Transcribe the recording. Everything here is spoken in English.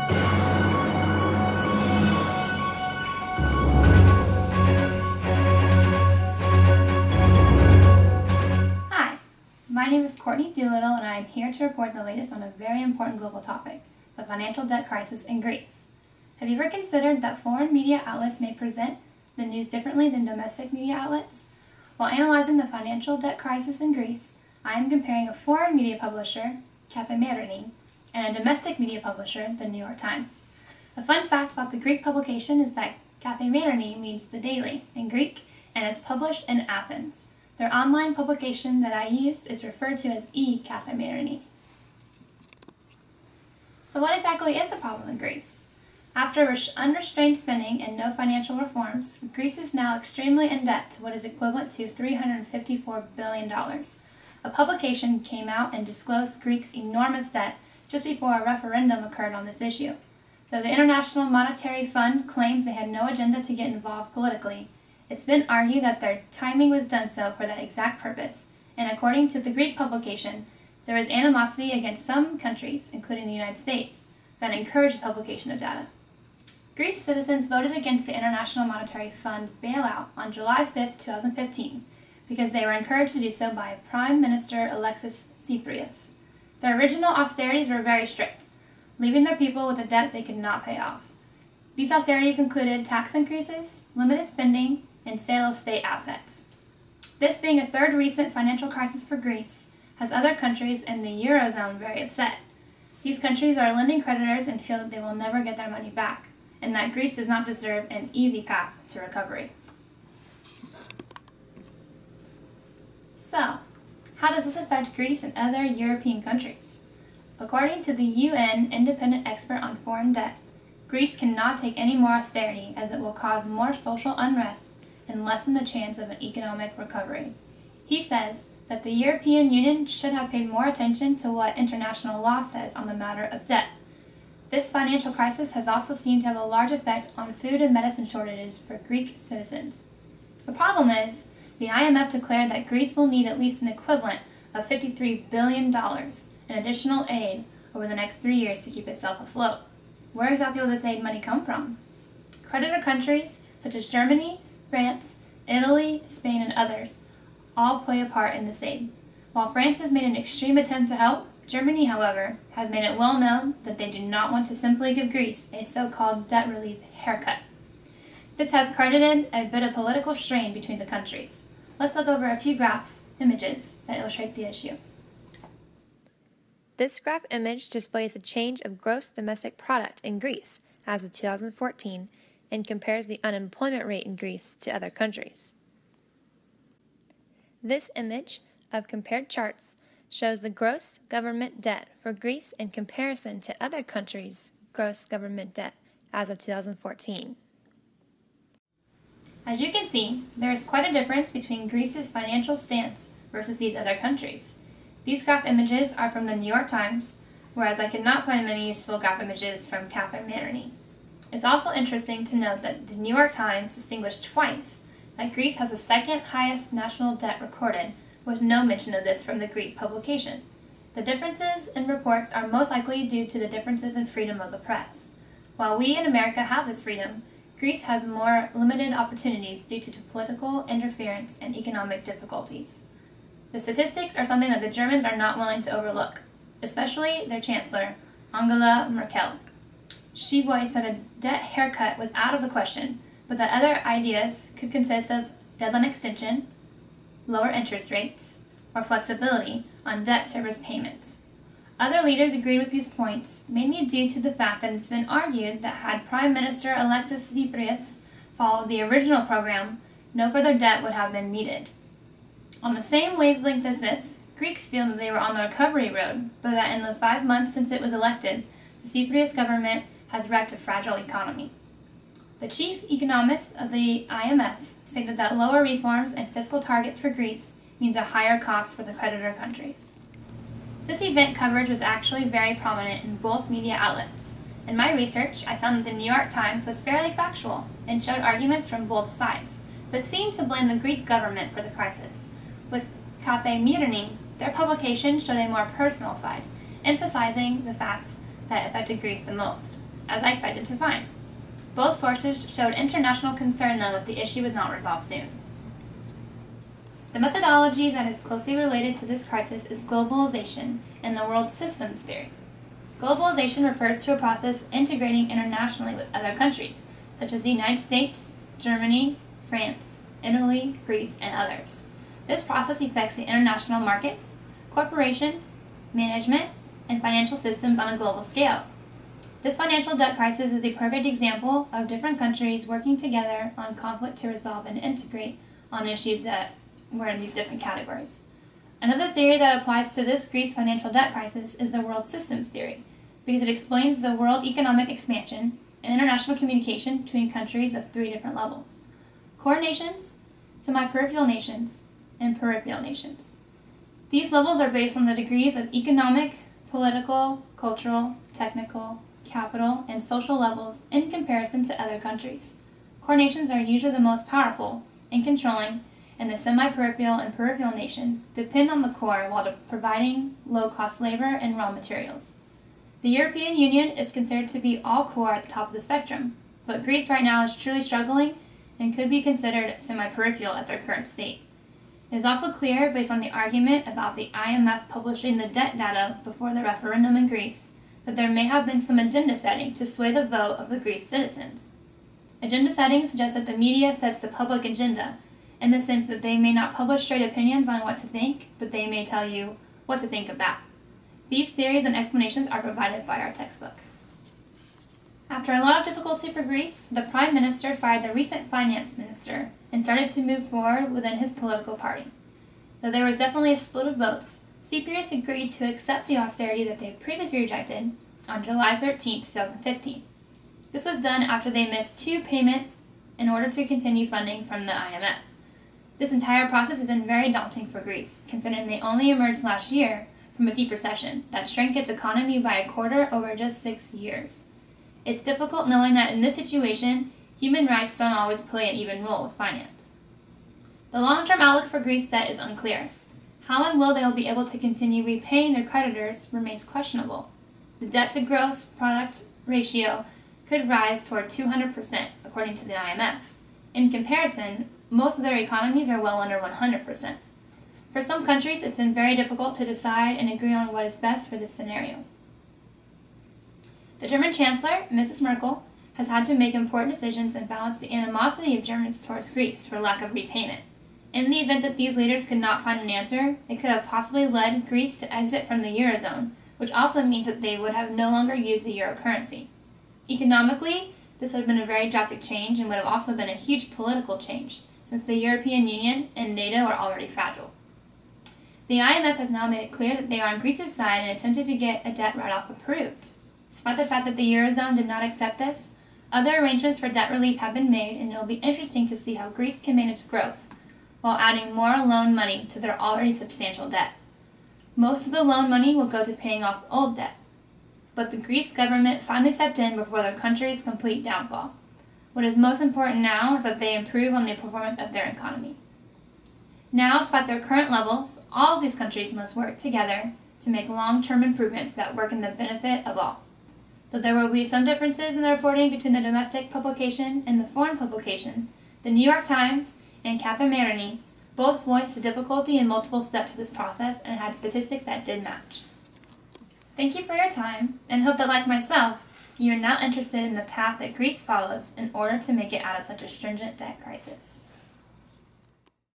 Hi, my name is Courtney Doolittle, and I am here to report the latest on a very important global topic, the financial debt crisis in Greece. Have you ever considered that foreign media outlets may present the news differently than domestic media outlets? While analyzing the financial debt crisis in Greece, I am comparing a foreign media publisher, Kathimerini, and a domestic media publisher, the New York Times. A fun fact about the Greek publication is that Kathimerini means the daily in Greek and is published in Athens. Their online publication that I used is referred to as e-Kathimerini. So what exactly is the problem in Greece? After unrestrained spending and no financial reforms, Greece is now extremely in debt to what is equivalent to $354 billion. A publication came out and disclosed Greece's enormous debt just before a referendum occurred on this issue. Though the International Monetary Fund claims they had no agenda to get involved politically, it's been argued that their timing was done so for that exact purpose, and according to the Greek publication, there is animosity against some countries, including the United States, that encouraged the publication of data. Greece citizens voted against the International Monetary Fund bailout on July 5, 2015, because they were encouraged to do so by Prime Minister Alexis Tsipras. Their original austerities were very strict, leaving their people with a debt they could not pay off. These austerities included tax increases, limited spending, and sale of state assets. This being a third recent financial crisis for Greece has other countries in the Eurozone very upset. These countries are lending creditors and feel that they will never get their money back, and that Greece does not deserve an easy path to recovery. So, how does this affect Greece and other European countries? According to the UN Independent Expert on Foreign Debt, Greece cannot take any more austerity as it will cause more social unrest and lessen the chance of an economic recovery. He says that the European Union should have paid more attention to what international law says on the matter of debt. This financial crisis has also seemed to have a large effect on food and medicine shortages for Greek citizens. The problem is, the IMF declared that Greece will need at least an equivalent of $53 billion in additional aid over the next 3 years to keep itself afloat. Where exactly will this aid money come from? Creditor countries such as Germany, France, Italy, Spain, and others all play a part in this aid. While France has made an extreme attempt to help, Germany, however, has made it well known that they do not want to simply give Greece a so-called debt relief haircut. This has created a bit of political strain between the countries. Let's look over a few images that illustrate the issue. This graph image displays the change of gross domestic product in Greece as of 2014 and compares the unemployment rate in Greece to other countries. This image of compared charts shows the gross government debt for Greece in comparison to other countries' gross government debt as of 2014. As you can see, there is quite a difference between Greece's financial stance versus these other countries. These graph images are from the New York Times, whereas I could not find many useful graph images from Kathimerini. It's also interesting to note that the New York Times distinguished twice that Greece has the second highest national debt recorded, with no mention of this from the Greek publication. The differences in reports are most likely due to the differences in freedom of the press. While we in America have this freedom, Greece has more limited opportunities due to political interference and economic difficulties. The statistics are something that the Germans are not willing to overlook, especially their chancellor, Angela Merkel. She voiced that a debt haircut was out of the question, but that other ideas could consist of deadline extension, lower interest rates, or flexibility on debt service payments. Other leaders agreed with these points, mainly due to the fact that it's been argued that had Prime Minister Alexis Tsipras followed the original program, no further debt would have been needed. On the same wavelength as this, Greeks feel that they were on the recovery road, but that in the 5 months since it was elected, the Tsipras government has wrecked a fragile economy. The chief economist of the IMF stated that lower reforms and fiscal targets for Greece means a higher cost for the creditor countries. This event coverage was actually very prominent in both media outlets. In my research, I found that the New York Times was fairly factual and showed arguments from both sides, but seemed to blame the Greek government for the crisis. With Kathimerini, their publication showed a more personal side, emphasizing the facts that affected Greece the most. as I expected to find. Both sources showed international concern, though, if the issue was not resolved soon. The methodology that is closely related to this crisis is globalization and the world systems theory. Globalization refers to a process integrating internationally with other countries, such as the United States, Germany, France, Italy, Greece, and others. This process affects the international markets, cooperation, management, and financial systems on a global scale. This financial debt crisis is the perfect example of different countries working together on conflict to resolve and integrate on issues that were in these different categories. Another theory that applies to this Greece financial debt crisis is the world systems theory, because it explains the world economic expansion and international communication between countries of three different levels: core nations, semi-peripheral nations, and peripheral nations. These levels are based on the degrees of economic, political, cultural, technical, capital, and social levels in comparison to other countries. Core nations are usually the most powerful and controlling, and the semi-peripheral and peripheral nations depend on the core while providing low-cost labor and raw materials. The European Union is considered to be all core at the top of the spectrum, but Greece right now is truly struggling and could be considered semi-peripheral at their current state. It is also clear, based on the argument about the IMF publishing the debt data before the referendum in Greece, that there may have been some agenda setting to sway the vote of the Greece citizens. Agenda setting suggests that the media sets the public agenda, in the sense that they may not publish straight opinions on what to think, but they may tell you what to think about. These theories and explanations are provided by our textbook. After a lot of difficulty for Greece, the Prime Minister fired the recent Finance Minister and started to move forward within his political party. Though there was definitely a split of votes, Cyprus agreed to accept the austerity that they had previously rejected on July 13, 2015. This was done after they missed 2 payments in order to continue funding from the IMF. This entire process has been very daunting for Greece, considering they only emerged last year from a deep recession that shrank its economy by a quarter over just 6 years. It's difficult knowing that in this situation, human rights don't always play an even role with finance. The long-term outlook for Greece debt is unclear. How and will they will be able to continue repaying their creditors remains questionable. The debt-to-gross product ratio could rise toward 200%, according to the IMF. In comparison, most of their economies are well under 100%. For some countries, it's been very difficult to decide and agree on what is best for this scenario. The German Chancellor, Mrs. Merkel, has had to make important decisions and balance the animosity of Germans towards Greece for lack of repayment. In the event that these leaders could not find an answer, it could have possibly led Greece to exit from the Eurozone, which also means that they would have no longer used the euro currency. Economically, this would have been a very drastic change and would have also been a huge political change, since the European Union and NATO are already fragile. The IMF has now made it clear that they are on Greece's side and attempted to get a debt write-off approved. Despite the fact that the Eurozone did not accept this, other arrangements for debt relief have been made, and it will be interesting to see how Greece can manage growth while adding more loan money to their already substantial debt. Most of the loan money will go to paying off old debt, but the Greece government finally stepped in before their country's complete downfall. What is most important now is that they improve on the performance of their economy. Now, despite their current levels, all of these countries must work together to make long-term improvements that work in the benefit of all. Though there will be some differences in the reporting between the domestic publication and the foreign publication, the New York Times and Kathimerini both voiced the difficulty in multiple steps of this process and had statistics that did match. Thank you for your time, and hope that, like myself, you are now interested in the path that Greece follows in order to make it out of such a stringent debt crisis.